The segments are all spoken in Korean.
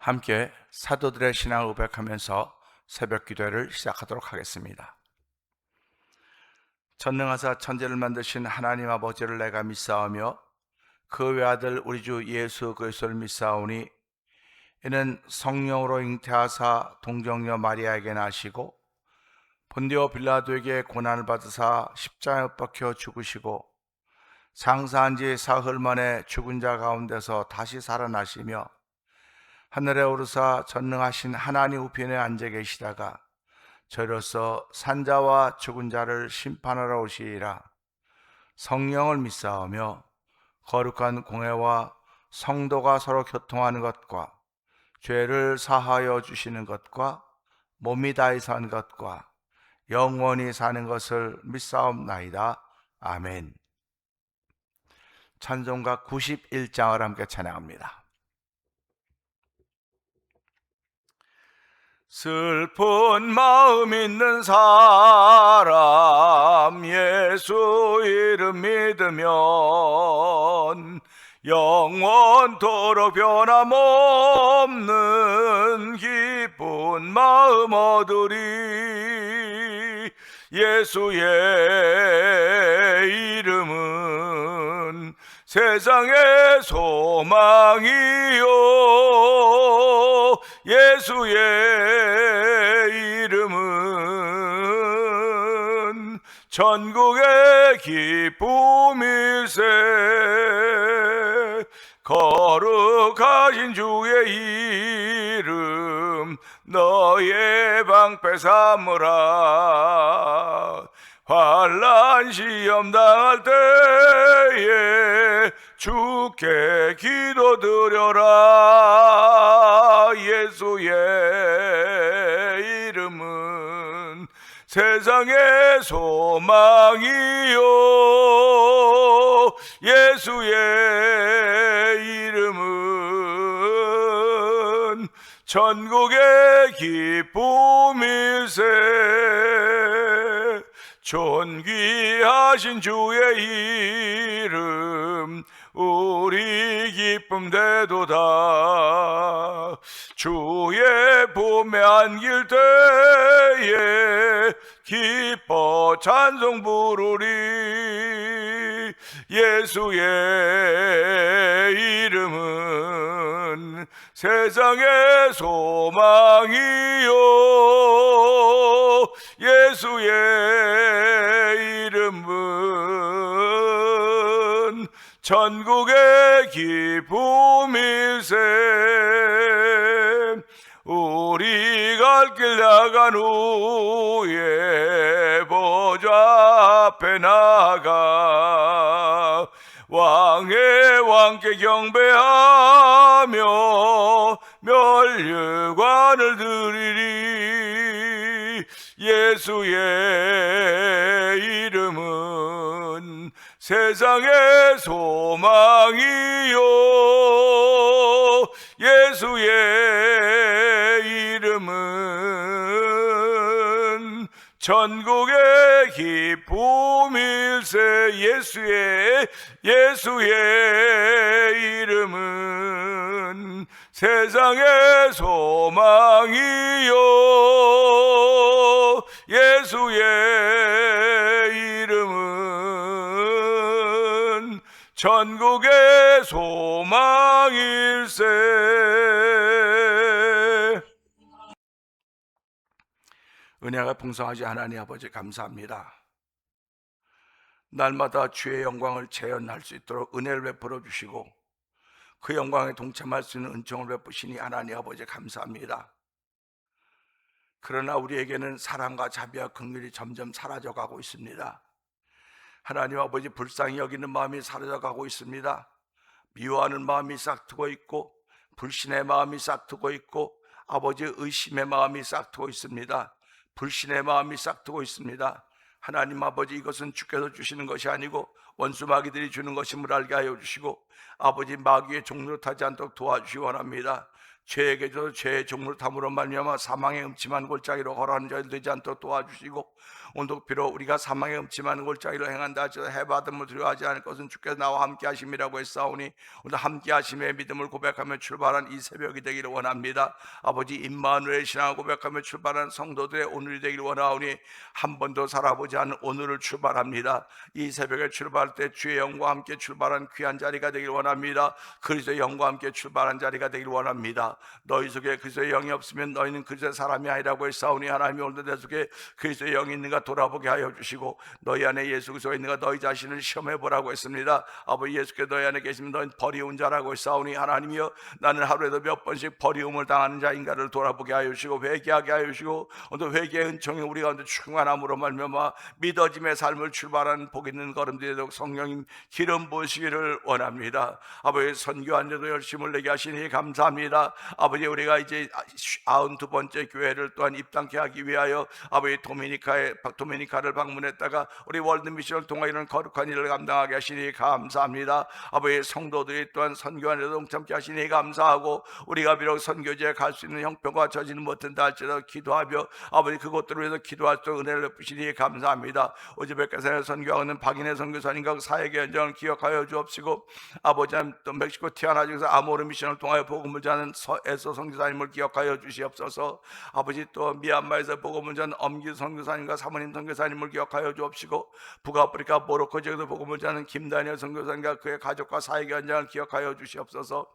함께 사도들의 신앙을 고백하면서 새벽 기도를 시작하도록 하겠습니다. 전능하사 천지를 만드신 하나님 아버지를 내가 믿사오며 그 외아들 우리 주 예수 그리스도를 믿사오니 이는 성령으로 잉태하사 동정녀 마리아에게 나시고 본디오 빌라도에게 고난을 받으사 십자가에 못 박혀 죽으시고 장사한 지 사흘 만에 죽은 자 가운데서 다시 살아나시며 하늘에 오르사 전능하신 하나님 우편에 앉아 계시다가 저로서 산자와 죽은 자를 심판하러 오시리라. 성령을 믿사오며 거룩한 공회와 성도가 서로 교통하는 것과 죄를 사하여 주시는 것과 몸이 다히 산 것과 영원히 사는 것을 믿사옵나이다. 아멘. 찬송가 91장을 함께 찬양합니다. 슬픈 마음 있는 사람 예수 이름 믿으면 영원토록 변함없는 기쁜 마음 얻으리. 예수의 이름은 세상의 소망이요 예수의 이름은 전국의 기쁨일세. 거룩하신 주의 이름 너의 방패 삼으라. 환난 시험 당할 때에 주께 기도드려라. 예수의 이름은 세상의 소망이요 예수의 이름은 전국의 기쁨일세. 존귀하신 주의 이름 우리 기쁨 되도다. 주의 품에 안길 때에 기뻐 찬송 부르리. 예수의 이름은 세상의 소망이요 예수의 이름은 전국의 기쁨일세. 우리 갈 길 나간 후에 보좌 앞에 나가 왕의 왕께 경배하며 멸류관을 드리리. 예수의 이름은 세상의 소망이요 예수의 이름은 전국의 기쁨일세. 예수의 이름은 세상의 소망이요 예수의 이름은 전국의 소망일세. 은혜가 풍성하신 하나님 아버지 감사합니다. 날마다 주의 영광을 재현할 수 있도록 은혜를 베풀어 주시고 그 영광에 동참할 수 있는 은총을 베푸시니 하나님 아버지 감사합니다. 그러나 우리에게는 사랑과 자비와 긍휼이 점점 사라져가고 있습니다. 하나님 아버지 불쌍히 여기는 마음이 사라져가고 있습니다. 미워하는 마음이 싹트고 있고 불신의 마음이 싹트고 있고 아버지 의심의 마음이 싹트고 있습니다. 불신의 마음이 싹트고 있습니다. 하나님 아버지 이것은 주께서 주시는 것이 아니고 원수 마귀들이 주는 것임을 알게 하여 주시고 아버지 마귀의 종로를 타지 않도록 도와주시기 원합니다. 죄에게 저 죄의 종을 탐으로 말미암아 사망의 음침한 골짜기로 걸어가는 자들 되지 않도록 도와주시고, 오늘도 비록 우리가 사망의 음침한 골짜기로 행한다 할지라도 해받음을 두려워하지 않을 것은 주께서 나와 함께 하심이라고 했사오니, 오늘 함께 하심의 믿음을 고백하며 출발한 이 새벽이 되기를 원합니다. 아버지, 임마누엘 신앙을 고백하며 출발한 성도들의 오늘이 되기를 원하오니, 한 번도 살아보지 않은 오늘을 출발합니다. 이 새벽에 출발할 때 주의 영과 함께 출발한 귀한 자리가 되기를 원합니다. 그리스도의 영과 함께 출발한 자리가 되기를 원합니다. 너희 속에 그리스도의 영이 없으면 너희는 그리스도의 사람이 아니라고 했사오니, 하나님이 오늘도 내 속에 그리스도의 영이 있는가 돌아보게 하여 주시고, 너희 안에 예수 그리스도가 있는가 너희 자신을 시험해 보라고 했습니다. 아버지, 예수께서 너희 안에 계시면 너희는 버리운 자라고 했사오니, 하나님이여, 나는 하루에도 몇 번씩 버리움을 당하는 자인가를 돌아보게 하여 주시고 회개하게 하여 주시고, 오늘 회개의 은총이 우리 가운데 충만함으로 말미암아 믿어짐의 삶을 출발하는 복 있는 걸음들이 되도록 성령님 기름 부으시기를 원합니다. 아버지, 선교하는데도 열심을 내게 하시니 감사합니다. 아버지, 우리가 이제 92번째 교회를 또한 입당케 하기 위하여 아버지 도미니카를 방문했다가 우리 월드미션을 통해 이런 거룩한 일을 감당하게 하시니 감사합니다. 아버지, 성도들이 또한 선교하는 데 동참케 하시니 감사하고, 우리가 비록 선교지에 갈 수 있는 형편과 처지는 못한다 할지라도 기도하며 아버지 그것들을 위해서 기도할 수 있는 은혜를 베푸시니 감사합니다. 우즈베키스탄에 선교하는 박인혜 선교사님과 그 사역의 현장을 기억하여 주옵시고, 아버지, 또 멕시코 티아나 지역에서 아모르 미션을 통하여 복음을 전하는 에서 선교사님을 기억하여 주시옵소서. 아버지, 또 미얀마에서 복음을 전하는 엄기 선교사님과 사모님 선교사님을 기억하여 주옵시고, 북아프리카 모로코 지역에서 복음을 전하는 김다니엘 선교사님과 그의 가족과 사역의 현장을 기억하여 주시옵소서.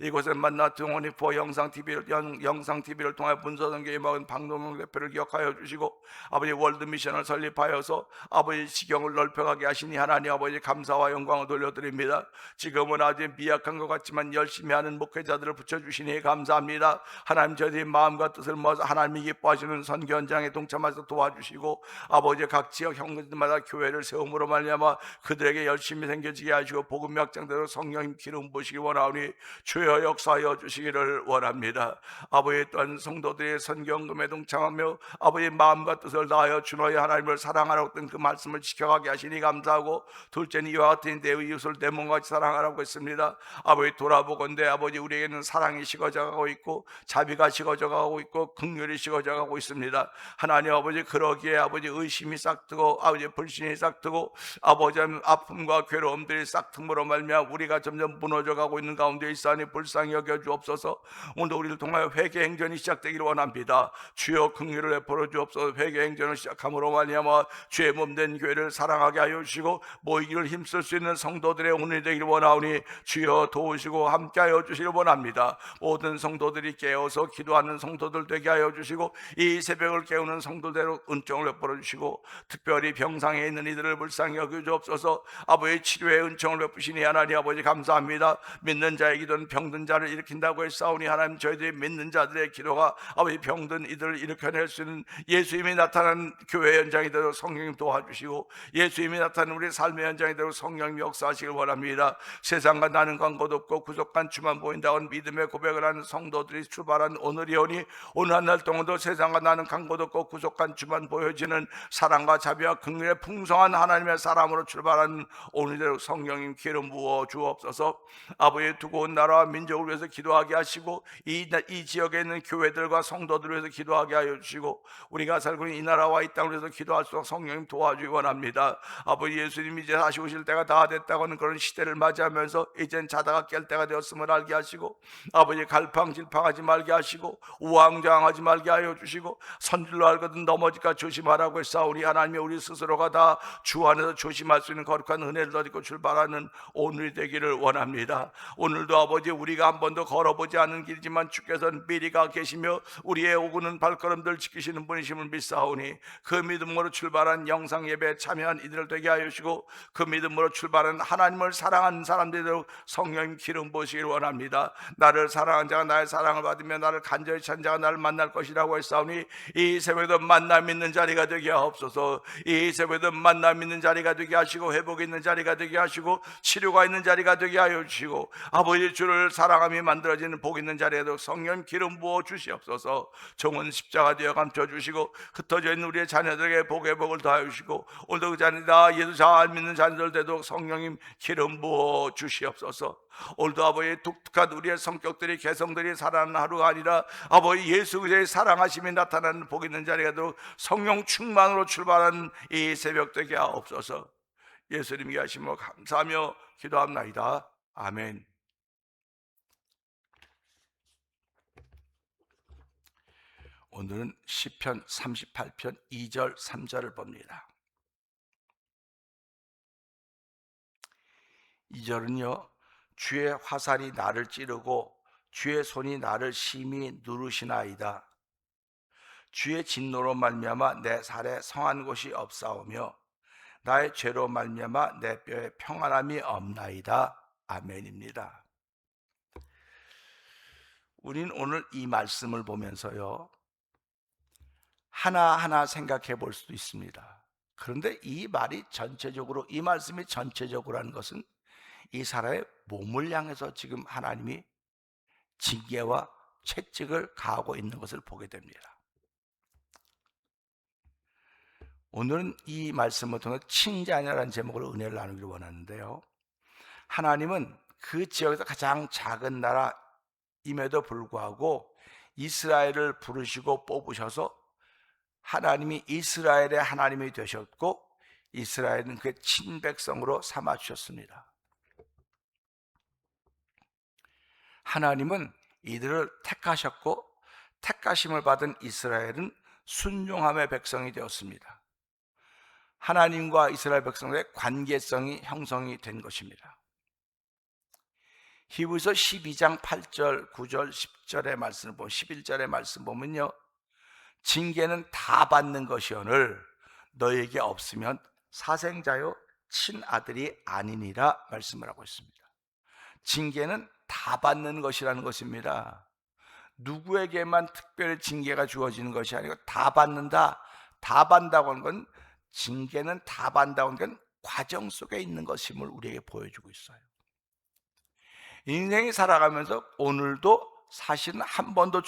이곳에 만나 등원이포 영상TV를 통해 분서선교에 먹은 방동영 대표를 기억하여 주시고, 아버지 월드미션을 설립하여서 아버지 지경을 넓혀가게 하시니 하나님 아버지 감사와 영광을 돌려드립니다. 지금은 아주 미약한 것 같지만 열심히 하는 목회자들을 붙여주시니 감사합니다. 하나님, 저희들이 마음과 뜻을 모아서 하나님이 기뻐하시는 선교 현장에 동참해서 도와주시고, 아버지 각 지역 형제들마다 교회를 세움으로 말미암아 그들에게 열심히 생겨지게 하시고 복음 확장대로 성령님 기름 부으시기 원하오니 주여 역사하여 주시기를 원합니다. 아버지, 또한 성도들의 선교헌금에 동참하며 아버지 마음과 뜻을 다하여 주 너희 하나님을 사랑하라고 했던 그 말씀을 지켜가게 하시니 감사하고, 둘째는 이와 같은 내 이웃을 내 몸같이 사랑하라고 했습니다. 아버지, 돌아보건대 아버지 우리에게는 사랑이 식어져가고 있고 자비가 식어져가고 있고 긍휼이 식어져가고 있습니다. 하나님 아버지, 그러기에 아버지 의심이 싹트고 아버지 불신이 싹트고 아버지 아픔과 괴로움들이 싹트므로 말미암아 우리가 점점 무너져가고 있는 가운데 있사니 불쌍히 여겨 주옵소서. 오늘 우리를 통하여 회개 행전이 시작되기를 원합니다. 주여 긍휼을 베풀어 주옵소서. 회개 행전을 시작함으로 말미암아 죄 몸된 교회를 사랑하게 하여 주시고 모이기를 힘쓸 수 있는 성도들의 오늘이 되기를 원하오니 주여 도우시고 함께하여 주시기를 원합니다. 모든 성도들이 깨어서 기도하는 성도들 되게 하여 주시고, 이 새벽을 깨우는 성도대로 은총을 베풀어 주시고, 특별히 병상에 있는 이들을 불쌍히 여겨 주옵소서. 아버지, 치료의 은총을 베푸시니 하나님 아버지 감사합니다. 믿는 자의 기도는 병든 자를 일으킨다고 했사오니, 하나님 저희들이 믿는 자들의 기도가 아버지 병든 이들을 일으켜낼 수 있는 예수님이 나타난 교회 현장이 되도록 성령님 도와주시고, 예수님이 나타난 우리 삶의 현장이 되도록 성령님 역사하시길 원합니다. 세상과 나는 광고도 없고 구속한 주만 보인다는 믿음의 고백을 하는 성도들이 출발한 오늘이오니, 오늘 한 날 동안도 세상과 나는 광고도 없고 구속한 주만 보여지는 사랑과 자비와 긍휼의 풍성한 하나님의 사람으로 출발하는 오늘대로 성령님 기름 부어 주옵소서. 아버지, 두고 온 나라와 민족을 위해서 기도하게 하시고, 이 지역에 있는 교회들과 성도들을 위해서 기도하게 하여 주시고, 우리가 살고 있는 이 나라와 이 땅을 위해서 기도할 수 있도록 성령님 도와주기 원합니다. 아버지, 예수님이 이제 다시 오실 때가 다 됐다고 하는 그런 시대를 맞이하면서 이젠 자다가 깰 때가 되었음을 알게 하시고, 아버지 갈팡질팡하지 말게 하시고 우왕좌왕하지 말게 하여 주시고, 선줄로 알거든 넘어질까 조심하라고 했사오니, 하나님이 우리 스스로가 다 주 안에서 조심할 수 있는 거룩한 은혜를 얻고 출발하는 오늘이 되기를 원합니다. 오늘도 아버지, 우리가 한 번도 걸어보지 않은 길이지만 주께서는 미리 가 계시며 우리의 오고는 발걸음들 지키시는 분이심을 믿사오니, 그 믿음으로 출발한 영상 예배에 참여한 이들을 되게 하여 주시고, 그 믿음으로 출발한 하나님을 사랑하는 사람들로 성령님 기름 부으시길 원합니다. 나를 사랑한 자가 나의 사랑을 받으며 나를 간절히 찾는 자가 나를 만날 것이라고 했사오니, 이 새벽에도 만남 있는 자리가 되게 하옵소서. 이 새벽에도 만남 있는 자리가 되게 하시고, 회복 있는 자리가 되게 하시고, 치료가 있는 자리가 되게 하여 주시고, 아버지 주를 사랑함이 만들어지는 복 있는 자리에도 성령 기름 부어 주시옵소서. 종은 십자가 되어 감춰 주시고, 흩어져 있는 우리의 자녀들에게 복의 복을 더하여 주시고, 오늘도 그 자녀들 예수 잘 믿는 자녀들 되도록 성령님 기름 부어 주시옵소서. 오늘도 아버지 독특한 우리의 성격들이 개성들이 살아나는 하루가 아니라 아버지 예수 그리스도의 사랑하심이 나타나는 복 있는 자리가 되도록 성령 충만으로 출발하는 이 새벽 되게 하옵소서. 예수님께 하심으로 감사하며 기도합나이다. 아멘. 오늘은 시편 38편 2절 3절을 봅니다. 2절은요, 주의 화살이 나를 찌르고 주의 손이 나를 심히 누르시나이다. 주의 진노로 말미암아 내 살에 성한 곳이 없사오며 나의 죄로 말미암아 내 뼈에 평안함이 없나이다. 아멘입니다. 우린 오늘 이 말씀을 보면서요, 하나하나 생각해 볼 수도 있습니다. 그런데 이 말이 전체적으로, 이 말씀이 전체적으로 하는 것은 이 사람의 몸을 향해서 지금 하나님이 징계와 채찍을 가하고 있는 것을 보게 됩니다. 오늘은 이 말씀을 통해 칭자녀라는 제목으로 은혜를 나누기를 원하는데요, 하나님은 그 지역에서 가장 작은 나라임에도 불구하고 이스라엘을 부르시고 뽑으셔서 하나님이 이스라엘의 하나님이 되셨고 이스라엘은 그의 친백성으로 삼아주셨습니다. 하나님은 이들을 택하셨고 택하심을 받은 이스라엘은 순종함의 백성이 되었습니다. 하나님과 이스라엘 백성의 관계성이 형성이 된 것입니다. 히브리서 12장 8절, 9절, 10절의 말씀을 보면, 11절의 말씀 보면요, 징계는 다 받는 것이오늘 너에게 없으면 사생자요 친아들이 아니니라 말씀을 하고 있습니다. 징계는 다 받는 것이라는 것입니다. 누구에게만 특별히 징계가 주어지는 것이 아니고 다 받는다. 다 받는다고 하는 건, 징계는 다 받는다고 하는 건 과정 속에 있는 것임을 우리에게 보여주고 있어요. 인생이 살아가면서 오늘도 사실은 한 번도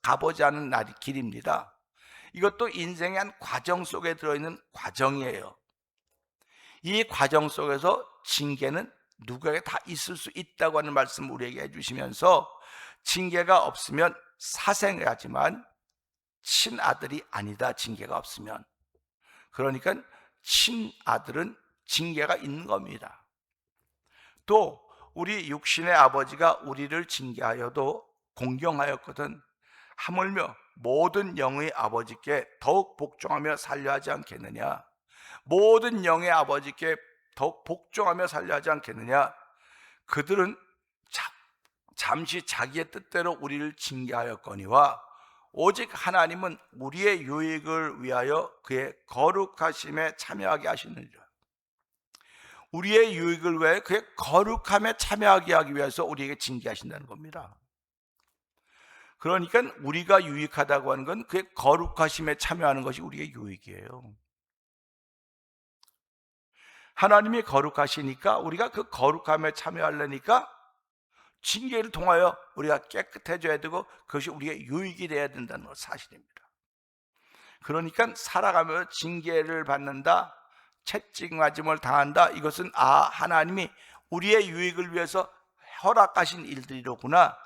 가보지 않은 날이 길입니다. 이것도 인생의 한 과정 속에 들어있는 과정이에요. 이 과정 속에서 징계는 누구에게 다 있을 수 있다고 하는 말씀을 우리에게 해주시면서, 징계가 없으면 사생하지만 친아들이 아니다. 징계가 없으면. 그러니까 친아들은 징계가 있는 겁니다. 또 우리 육신의 아버지가 우리를 징계하여도 공경하였거든 하물며 모든 영의 아버지께 더욱 복종하며 살려 하지 않겠느냐. 모든 영의 아버지께 더욱 복종하며 살려 하지 않겠느냐. 그들은 잠시 자기의 뜻대로 우리를 징계하였거니와 오직 하나님은 우리의 유익을 위하여 그의 거룩하심에 참여하게 하시느니라. 우리의 유익을 위해 그의 거룩함에 참여하게 하기 위해서 우리에게 징계하신다는 겁니다. 그러니까 우리가 유익하다고 하는 건 그의 거룩하심에 참여하는 것이 우리의 유익이에요. 하나님이 거룩하시니까 우리가 그 거룩함에 참여하려니까 징계를 통하여 우리가 깨끗해져야 되고 그것이 우리의 유익이 되어야 된다는 것 사실입니다. 그러니까 살아가며 징계를 받는다, 채찍맞음을 당한다, 이것은 하나님이 우리의 유익을 위해서 허락하신 일들이로구나,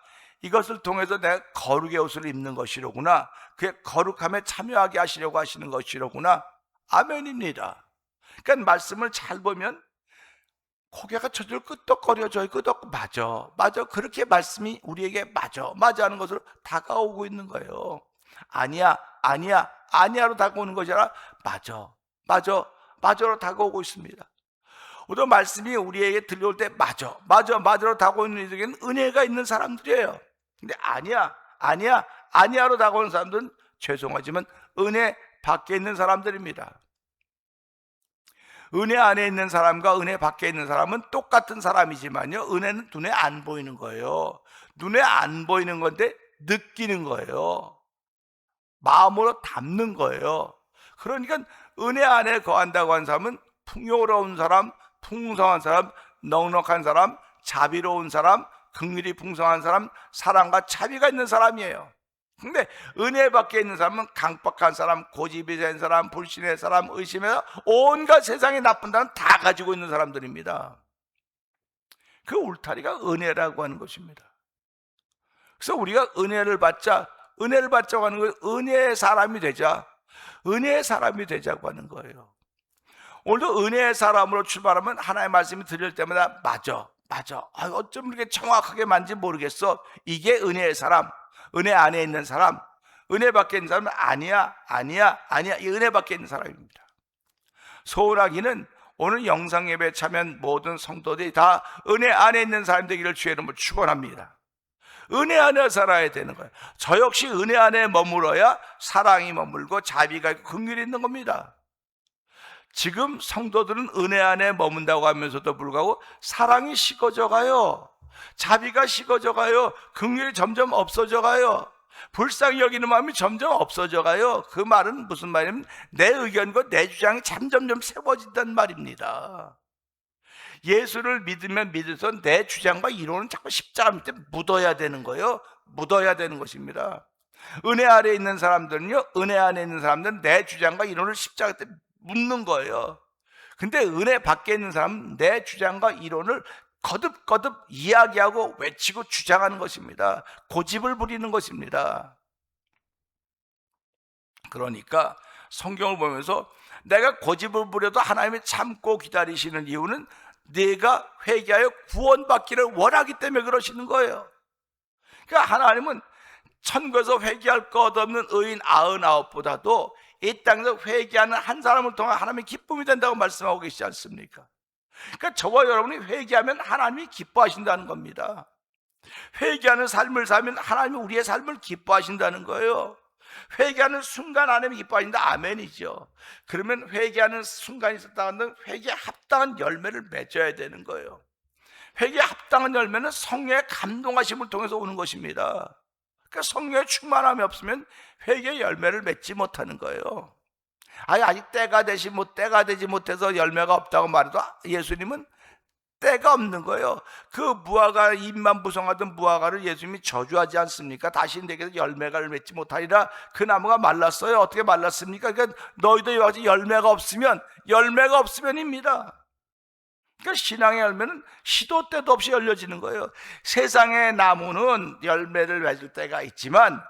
이것을 통해서 내가 거룩의 옷을 입는 것이로구나, 그의 거룩함에 참여하게 하시려고 하시는 것이로구나. 아멘입니다. 그러니까 말씀을 잘 보면 고개가 저절 끄덕거려져요. 맞아 그렇게 말씀이 우리에게 맞아 하는 것으로 다가오고 있는 거예요. 아니야로 다가오는 것이 아니라 맞아로 다가오고 있습니다. 오늘 말씀이 우리에게 들려올 때 맞아로 다가오는 이들에게는 은혜가 있는 사람들이에요. 근데 아니야로 다가오는 사람들은 죄송하지만 은혜 밖에 있는 사람들입니다. 은혜 안에 있는 사람과 은혜 밖에 있는 사람은 똑같은 사람이지만요, 은혜는 눈에 안 보이는 거예요. 눈에 안 보이는 건데 느끼는 거예요. 마음으로 담는 거예요. 그러니까 은혜 안에 거한다고 하는 사람은 풍요로운 사람, 풍성한 사람, 넉넉한 사람, 자비로운 사람, 긍휼이 풍성한 사람, 사랑과 자비가 있는 사람이에요. 근데 은혜 밖에 있는 사람은 강박한 사람, 고집이 된 사람, 불신의 사람, 의심해서 온갖 세상에 나쁜 사람 다 가지고 있는 사람들입니다. 그 울타리가 은혜라고 하는 것입니다. 그래서 우리가 은혜를 받자고 하는 거예요. 은혜의 사람이 되자, 은혜의 사람이 되자고 하는 거예요. 오늘도 은혜의 사람으로 출발하면 하나님의 말씀이 들릴 때마다 맞아. 어쩜 이렇게 정확하게 맞는지 모르겠어. 이게 은혜의 사람, 은혜 안에 있는 사람, 은혜 밖에 있는 사람은 아니야. 이 은혜 밖에 있는 사람입니다. 소원하기는 오늘 영상 예배에 참여한 모든 성도들이 다 은혜 안에 있는 사람 되기를 주의 이름으로 축원합니다. 은혜 안에 살아야 되는 거예요. 저 역시 은혜 안에 머물어야 사랑이 머물고 자비가 있고 긍휼이 있는 겁니다. 지금 성도들은 은혜 안에 머문다고 하면서도 불구하고 사랑이 식어져 가요. 자비가 식어져 가요. 긍휼이 점점 없어져 가요. 불쌍히 여기는 마음이 점점 없어져 가요. 그 말은 무슨 말이냐면 내 의견과 내 주장이 점점점 세워진다는 말입니다. 예수를 믿으면 믿어서 내 주장과 이론은 자꾸 십자가 밑에 묻어야 되는 거예요. 묻어야 되는 것입니다. 은혜 아래에 있는 사람들은요, 은혜 안에 있는 사람들은 내 주장과 이론을 십자가 밑에 묻는 거예요. 근데 은혜 밖에 있는 사람은 내 주장과 이론을 거듭거듭 이야기하고 외치고 주장하는 것입니다. 고집을 부리는 것입니다. 그러니까 성경을 보면서 내가 고집을 부려도 하나님이 참고 기다리시는 이유는 네가 회개하여 구원받기를 원하기 때문에 그러시는 거예요. 그러니까 하나님은 천국에서 회개할 것 없는 의인 99보다도 이 땅에서 회개하는 한 사람을 통해 하나님의 기쁨이 된다고 말씀하고 계시지 않습니까? 그러니까 저와 여러분이 회개하면 하나님이 기뻐하신다는 겁니다. 회개하는 삶을 살면 하나님이 우리의 삶을 기뻐하신다는 거예요. 회개하는 순간 하나님이 기뻐하신다. 아멘이죠. 그러면 회개하는 순간이 있었다는 회개에 합당한 열매를 맺어야 되는 거예요. 회개에 합당한 열매는 성령의 감동하심을 통해서 오는 것입니다. 그러니까 성령의 충만함이 없으면 회개의 열매를 맺지 못하는 거예요. 아직 때가 되지 못해서 열매가 없다고 말해도 예수님은 때가 없는 거예요. 그 무화과 잎만 부성하던 무화과를 예수님이 저주하지 않습니까? 다시 내게서 열매가 맺지 못하리라. 그 나무가 말랐어요. 어떻게 말랐습니까? 그러니까 너희도 이와 같이 열매가 없으면입니다. 그러니까 신앙의 열매는 시도 때도 없이 열려지는 거예요. 세상의 나무는 열매를 맺을 때가 있지만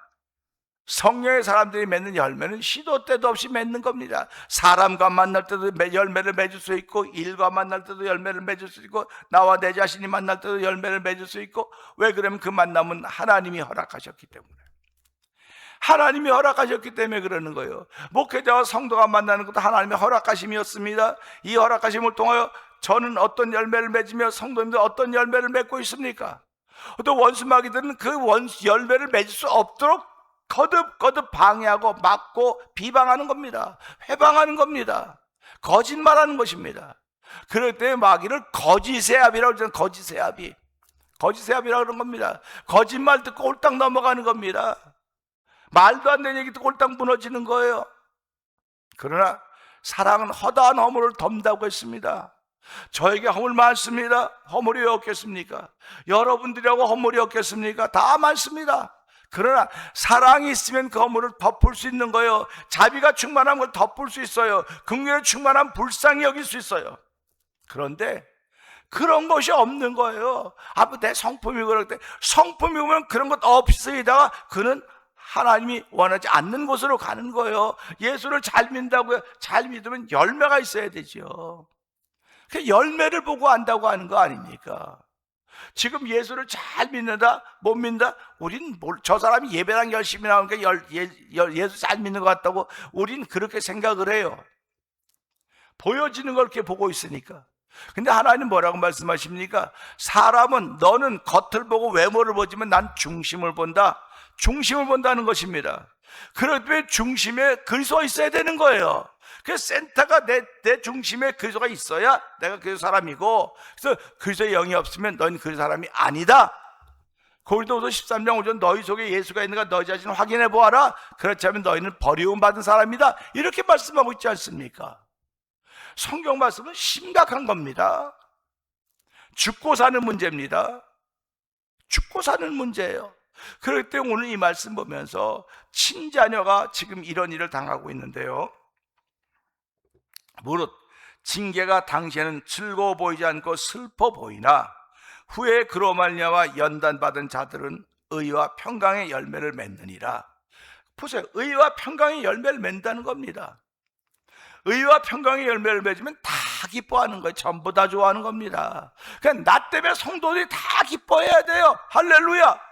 성령의 사람들이 맺는 열매는 시도 때도 없이 맺는 겁니다. 사람과 만날 때도 열매를 맺을 수 있고, 일과 만날 때도 열매를 맺을 수 있고, 나와 내 자신이 만날 때도 열매를 맺을 수 있고. 왜 그러면 그 만남은 하나님이 허락하셨기 때문에. 하나님이 허락하셨기 때문에 그러는 거예요. 목회자와 성도가 만나는 것도 하나님의 허락하심이었습니다. 이 허락하심을 통하여 저는 어떤 열매를 맺으며 성도님들 어떤 열매를 맺고 있습니까? 또 원수마귀들은 그 열매를 맺을 수 없도록 거듭 방해하고 막고 비방하는 겁니다. 회방하는 겁니다. 거짓말하는 것입니다. 그럴 때 마귀를 거짓의 압이라고 그러잖아요. 거짓의 압이라고 그런 겁니다. 거짓말 듣고 홀딱 넘어가는 겁니다. 말도 안 되는 얘기 듣고 홀딱 무너지는 거예요. 그러나 사랑은 허다한 허물을 덮는다고 했습니다. 저에게 허물 많습니다. 허물이 왜 없겠습니까? 여러분들이라고 허물이 없겠습니까? 다 많습니다. 그러나 사랑이 있으면 그 허물을 덮을 수 있는 거예요. 자비가 충만한 걸 덮을 수 있어요. 긍휼이 충만한 불쌍히 여길 수 있어요. 그런데 그런 것이 없는 거예요. 내 성품이 그럴 때 성품이 오면 그런 것 없이다가 그는 하나님이 원하지 않는 곳으로 가는 거예요. 예수를 잘 믿는다고요. 잘 믿으면 열매가 있어야 되죠. 그 열매를 보고 안다고 하는 거 아닙니까? 지금 예수를 잘 믿는다, 못 믿는다? 우린 저 사람이 예배랑 열심히 나오니까 예수 잘 믿는 것 같다고 우린 그렇게 생각을 해요. 보여지는 걸 이렇게 보고 있으니까. 근데 하나님 뭐라고 말씀하십니까? 사람은 너는 겉을 보고 외모를 보지만 난 중심을 본다. 중심을 본다는 것입니다. 그럴 때 중심에 그리스도가 있어야 되는 거예요. 그 센터가 내 중심에 그리스도가 있어야 내가 그 사람이고, 그래서 그리스도의 영이 없으면 넌 그 사람이 아니다. 고린도후서 13장 5절 너희 속에 예수가 있는가 너희 자신을 확인해 보아라. 그렇지 않으면 너희는 버리움 받은 사람이다. 이렇게 말씀하고 있지 않습니까? 성경 말씀은 심각한 겁니다. 죽고 사는 문제입니다. 죽고 사는 문제예요. 그럴 때 오늘 이 말씀 보면서 친자녀가 지금 이런 일을 당하고 있는데요. 무릇 징계가 당시에는 즐거워 보이지 않고 슬퍼 보이나 후에 그로 말미암아 연단받은 자들은 의와 평강의 열매를 맺느니라. 보세요. 의와 평강의 열매를 맺는다는 겁니다. 의와 평강의 열매를 맺으면 다 기뻐하는 거예요. 전부 다 좋아하는 겁니다. 그러니까 나 때문에 성도들이 다 기뻐해야 돼요. 할렐루야.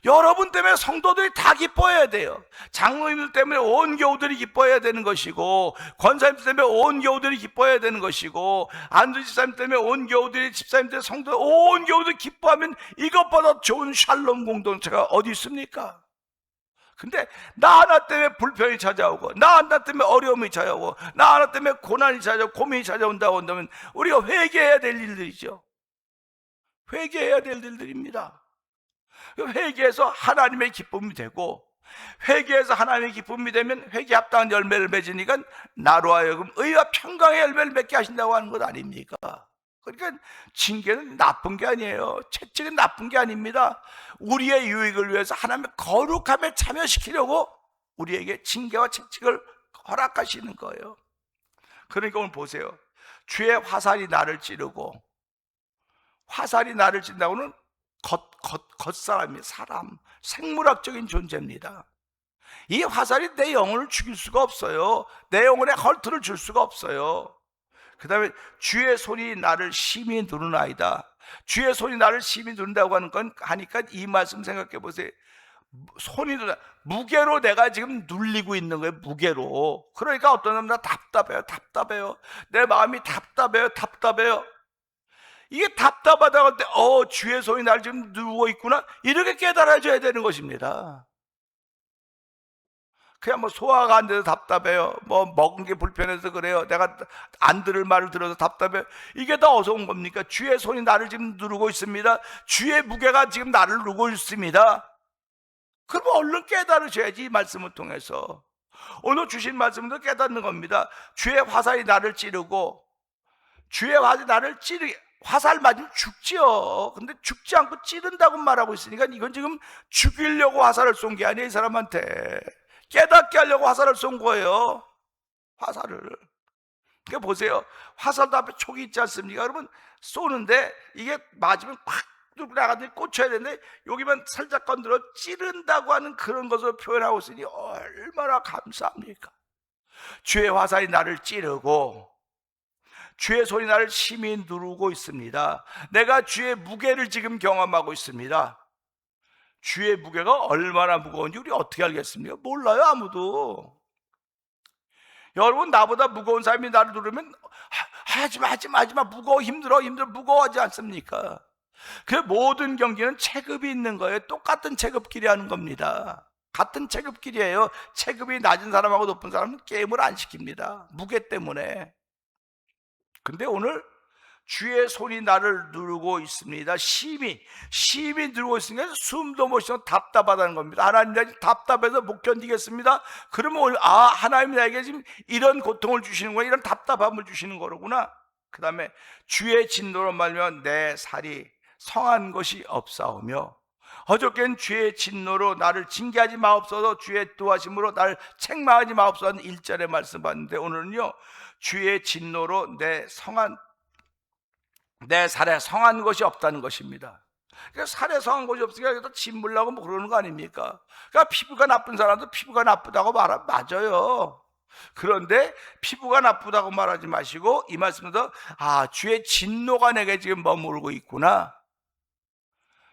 여러분 때문에 성도들이 다 기뻐해야 돼요. 장로님들 때문에 온 교우들이 기뻐해야 되는 것이고, 권사님 때문에 온 교우들이 기뻐해야 되는 것이고, 안수 집사님 때문에 온 교우들이, 집사님 때문에 성도 온 교우들이 기뻐하면 이것보다 좋은 샬롬 공동체가 어디 있습니까? 근데 나 하나 때문에 불평이 찾아오고, 나 하나 때문에 어려움이 찾아오고, 나 하나 때문에 고난이 찾아오고 고민이 찾아온다고 한다면 우리가 회개해야 될 일들이죠. 회개해야 될 일들입니다. 회개해서 하나님의 기쁨이 되고, 회개해서 하나님의 기쁨이 되면 회개 합당한 열매를 맺으니까 나로 하여금 의와 평강의 열매를 맺게 하신다고 하는 것 아닙니까? 그러니까 징계는 나쁜 게 아니에요. 채찍은 나쁜 게 아닙니다. 우리의 유익을 위해서 하나님의 거룩함에 참여시키려고 우리에게 징계와 채찍을 허락하시는 거예요. 그러니까 오늘 보세요. 주의 화살이 나를 찌르고, 화살이 나를 찌른다고는 겉사람이, 사람, 생물학적인 존재입니다. 이 화살이 내 영혼을 죽일 수가 없어요. 내 영혼에 헐트를 줄 수가 없어요. 그 다음에 주의 손이 나를 심히 누르나이다. 주의 손이 나를 심히 누른다고 하는 건 하니까 이 말씀 생각해 보세요. 손이 누르, 무게로 내가 지금 눌리고 있는 거예요. 무게로. 그러니까 어떤 사람은 답답해요. 내 마음이 답답해요. 이게 답답하다고 할 때, 주의 손이 나를 지금 누르고 있구나, 이렇게 깨달아줘야 되는 것입니다. 그냥 뭐 소화가 안 돼서 답답해요, 뭐 먹은 게 불편해서 그래요, 내가 안 들을 말을 들어서 답답해요, 이게 다 어디서 온 겁니까? 주의 손이 나를 지금 누르고 있습니다. 주의 무게가 지금 나를 누르고 있습니다. 그러면 얼른 깨달으셔야지. 이 말씀을 통해서 오늘 주신 말씀도 깨닫는 겁니다. 주의 화살이 나를 찌르고, 주의 화살이 나를 찌르게, 화살 맞으면 죽지요. 근데 죽지 않고 찌른다고 말하고 있으니까 이건 지금 죽이려고 화살을 쏜 게 아니에요. 이 사람한테 깨닫게 하려고 화살을 쏜 거예요. 화살을. 그러니까 보세요. 화살도 앞에 촉이 있지 않습니까? 여러분, 쏘는데 이게 맞으면 팍 뚫고 나가더니 꽂혀야 되는데 여기만 살짝 건드려 찌른다고 하는 그런 것을 표현하고 있으니 얼마나 감사합니까? 주의 화살이 나를 찌르고, 주의 손이 나를 심히 누르고 있습니다. 내가 주의 무게를 지금 경험하고 있습니다. 주의 무게가 얼마나 무거운지 우리 어떻게 알겠습니까? 몰라요, 아무도. 여러분, 나보다 무거운 사람이 나를 누르면 하지마, 무거워, 힘들어, 무거워하지 않습니까? 그 모든 경기는 체급이 있는 거예요. 똑같은 체급끼리 하는 겁니다. 같은 체급끼리예요. 체급이 낮은 사람하고 높은 사람은 게임을 안 시킵니다. 무게 때문에. 근데 오늘 주의 손이 나를 누르고 있습니다. 심히 누르고 있으니까 숨도 못 쉬고 답답하다는 겁니다. 하나님, 내가 답답해서 못 견디겠습니다. 그러면 오늘 하나님이 나에게 지금 이런 고통을 주시는구나, 이런 답답함을 주시는 거로구나. 그 다음에 주의 진노로 말미암아 내 살이 성한 것이 없사오며, 어저께는 주의 진노로 나를 징계하지 마옵소서, 주의 도하심으로 나를 책망하지 마옵소서 하는 1절의 말씀 봤는데, 오늘은요, 주의 진노로 내 살에 성한 것이 없다는 것입니다. 그러니까 살에 성한 것이 없으니까 진물라고 뭐 그러는 거 아닙니까? 그러니까 피부가 나쁜 사람도 피부가 나쁘다고 말하면 맞아요. 그런데 피부가 나쁘다고 말하지 마시고 이 말씀에서 주의 진노가 내게 지금 머무르고 있구나,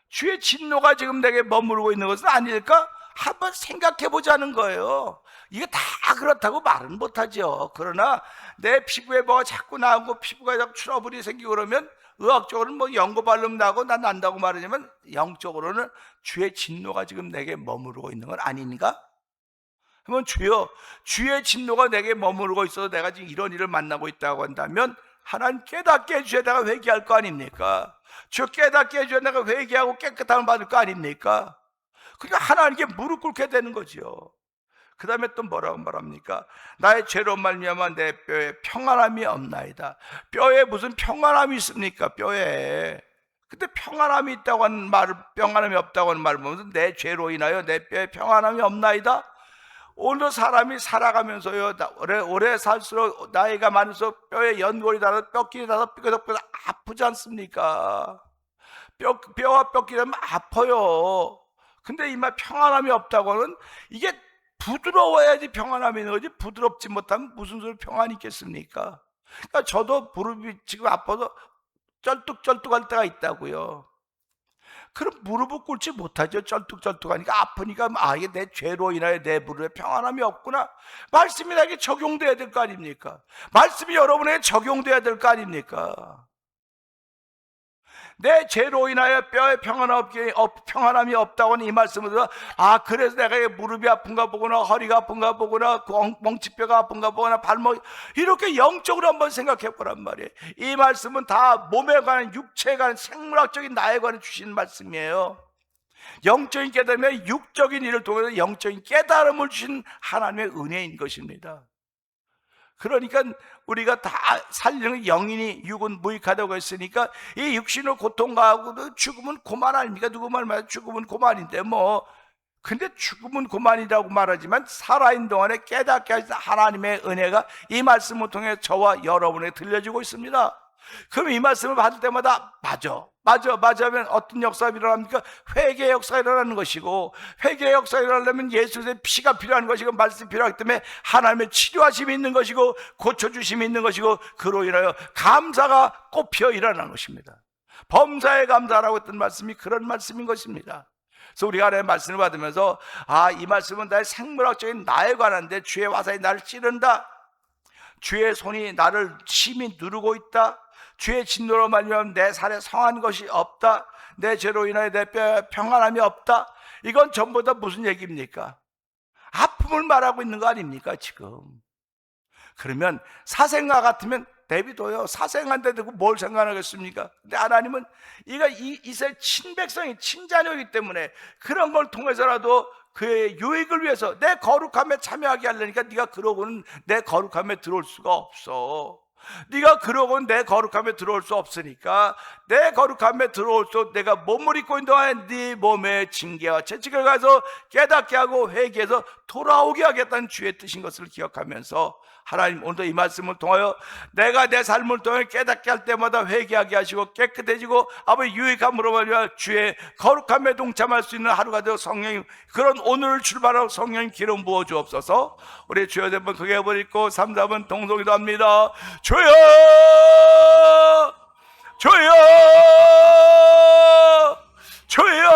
주의 진노가 지금 내게 머무르고 있는 것은 아닐까? 한번 생각해 보자는 거예요. 이게 다 그렇다고 말은 못하죠. 그러나 내 피부에 뭐가 자꾸 나오고 피부가 자꾸 트러블이 생기고 그러면 의학적으로는 뭐 연고 바르면 나고 난 난다고 말하지만 영적으로는 주의 진노가 지금 내게 머무르고 있는 건 아닌가? 그러면 주여, 주의 진노가 내게 머무르고 있어서 내가 지금 이런 일을 만나고 있다고 한다면 하나님 깨닫게 해주셔야 내가 회개할 거 아닙니까? 주 깨닫게 해줘야 내가 회개하고 깨끗함을 받을 거 아닙니까? 그러니까 하나님께 무릎 꿇게 되는 거죠. 그 다음에 또 뭐라고 말합니까? 나의 죄로 말미암아 내 뼈에 평안함이 없나이다. 뼈에 무슨 평안함이 있습니까? 뼈에. 근데 평안함이 있다고 하는 말을, 평안함이 없다고 하는 말을 보면서 내 죄로 인하여 내 뼈에 평안함이 없나이다. 오늘 사람이 살아가면서요, 오래 살수록 나이가 많을수록 뼈에 연골이 닿아서 뼈끼리 닿아서 삐그덕삐그덕 아프지 않습니까? 뼈와 뼈끼리면 아파요. 근데 이마 평안함이 없다고는, 이게 부드러워야지 평안함이 있는 거지, 부드럽지 못하면 무슨 소리 평안이 있겠습니까? 그러니까 저도 무릎이 지금 아파서 쩔뚝쩔뚝할 때가 있다고요. 그럼 무릎을 꿇지 못하죠. 쩔뚝쩔뚝하니까, 아프니까 이게 내 죄로 인하여 내 무릎에 평안함이 없구나. 말씀이 나에게 적용돼야 될 거 아닙니까? 말씀이 여러분에게 적용돼야 될 거 아닙니까? 내 죄로 인하여 뼈에 평안함이 없다고 하는 이 말씀을 들어, 그래서 내가 무릎이 아픈가 보구나, 허리가 아픈가 보구나, 멍치뼈가 아픈가 보구나, 발목, 이렇게 영적으로 한번 생각해 보란 말이에요. 이 말씀은 다 몸에 관한, 육체에 관한, 생물학적인 나에 관한 주신 말씀이에요. 영적인 깨달음에 육적인 일을 통해서 영적인 깨달음을 주신 하나님의 은혜인 것입니다. 그러니까 우리가 다 살리는 영이니 육은 무익하다고 했으니까, 이 육신의 고통과도 죽음은 고만 아닙니까? 누구 말만 죽음은 고만인데 근데 죽음은 고만이라고 말하지만 살아있는 동안에 깨닫게 하신 하나님의 은혜가 이 말씀을 통해 저와 여러분에게 들려지고 있습니다. 그럼 이 말씀을 받을 때마다 맞아 하면 어떤 역사가 일어납니까? 회개의 역사가 일어나는 것이고, 회개의 역사가 일어나려면 예수의 피가 필요한 것이고, 말씀이 필요하기 때문에 하나님의 치료하심이 있는 것이고, 고쳐주심이 있는 것이고, 그로 인하여 감사가 꽃피어 일어나는 것입니다. 범사에 감사라고 했던 말씀이 그런 말씀인 것입니다. 그래서 우리가 하나님의 말씀을 받으면서, 이 말씀은 나의 생물학적인 나에 관한데, 주의 화살이 나를 찌른다, 주의 손이 나를 심히 누르고 있다, 주의 진노로 말미암아 내 살에 성한 것이 없다, 내 죄로 인하여 내 뼈에 평안함이 없다. 이건 전부 다 무슨 얘기입니까? 아픔을 말하고 있는 거 아닙니까 지금? 그러면 사생아 같으면 내비둬요. 사생한테 두고 뭘 생각하겠습니까? 근데 하나님은 이스라엘 친백성이 친자녀이기 때문에 그런 걸 통해서라도 그의 유익을 위해서 내 거룩함에 참여하게 하려니까, 네가 그러고는 내 거룩함에 들어올 수가 없어. 네가 그러고는 내 거룩함에 들어올 수 없으니까, 내 거룩함에 들어올 수, 내가 몸을 입고 있는 동안에 네 몸의 징계와 채찍을 가서 깨닫게 하고 회개해서 돌아오게 하겠다는 주의 뜻인 것을 기억하면서, 하나님 오늘도 이 말씀을 통하여 내가 내 삶을 통해 깨닫게 할 때마다 회개하게 하시고 깨끗해지고 아버지 유익함으로 말미암아 주의 거룩함에 동참할 수 있는 하루가 되어 성령님, 그런 오늘을 출발하고 성령님 기름 부어 주옵소서. 우리 주여 한번 크게 해버리고 3, 4번 동성기도 합니다. 주여 주여 주여,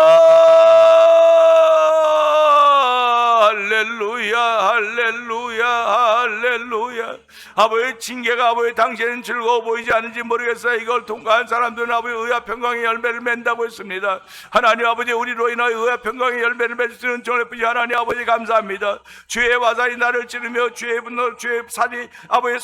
할렐루야 할렐루야 할렐루야. 아버지 징계가 아버지 당신은 즐거워 보이지 않은지 모르겠어요. 이걸 통과한 사람들은 아버지 의와 평강의 열매를 맺는다고 했습니다. 하나님 아버지, 우리로 인하여 의와 평강의 열매를 맺을 수 있는 전례뿐이 하나님 아버지 감사합니다. 주의 화살이 나를 찌르며 주의 분노, 주의 살이 아버지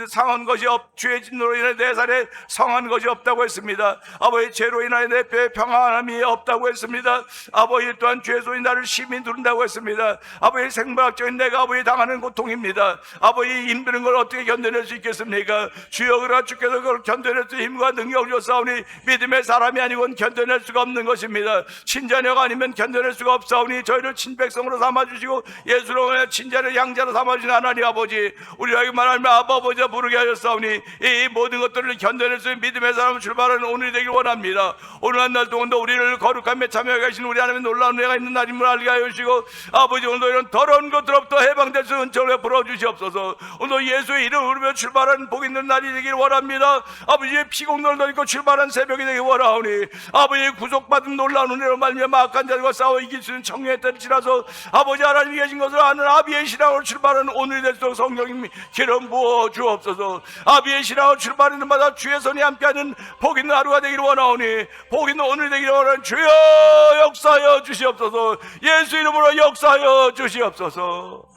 상한 것이 주의 진노로 인해 내 살에 성한 것이 없다고 했습니다. 아버지 죄로 인하여 내 뼈에 평안함이 없다고 했습니다. 아버지 또한 주의 손이 나를 심히 누른다고 했습니다. 아버지 생물학적인 내가 아버지 당하는 고통입니다. 아버지 힘드는 걸 어떻게 견뎌낼 수 있겠습니까? 주여, 그러나 주께서 그걸 견뎌낼 수 힘과 능력을 주사오니 믿음의 사람이 아니고는 견뎌낼 수가 없는 것입니다. 친자녀가 아니면 견뎌낼 수가 없사오니 저희를 친백성으로 삼아주시고 예수로 친자를 양자로 삼아주신 하나님 아버지, 우리에게 말하면 아빠 아버지가 부르게 하셨사오니 이 모든 것들을 견뎌낼 수 있는 믿음의 사람을 출발하는 오늘이 되길 원합니다. 오늘 한 날 동안도 우리를 거룩함에 참여하게 하신 우리 하나님의 놀라운 은혜가 있는 날임을 알게 하여 주시고, 아버지 오늘도 이런 더러운 것들로부터 해방될 수 있는 은총을 풀어주시옵소서. 오늘 예수의 이름을 부르며 출발하는 복 있는 날이 되길 원합니다. 아버지의 피공로를 넣고 출발한 새벽이 되길 원하오니, 아버지의 구속받은 놀라운 은혜로 말미암아 악한 자들과 싸워 이길 수 있는 청년의 때를 지나서 아버지 하나님이 계신 것을 아는 아비의 신앙으로 출발하는 오늘이 될수록 성령님이 기름 부어 주옵소서. 아비의 신앙으로 출발하는 마다 주의 손이 함께하는 복 있는 하루가 되길 원하오니, 복 있는 오늘이 되길 원하는 주여 역사하여 주시옵소서. 예수 이름으로 역사하여 주시옵소서.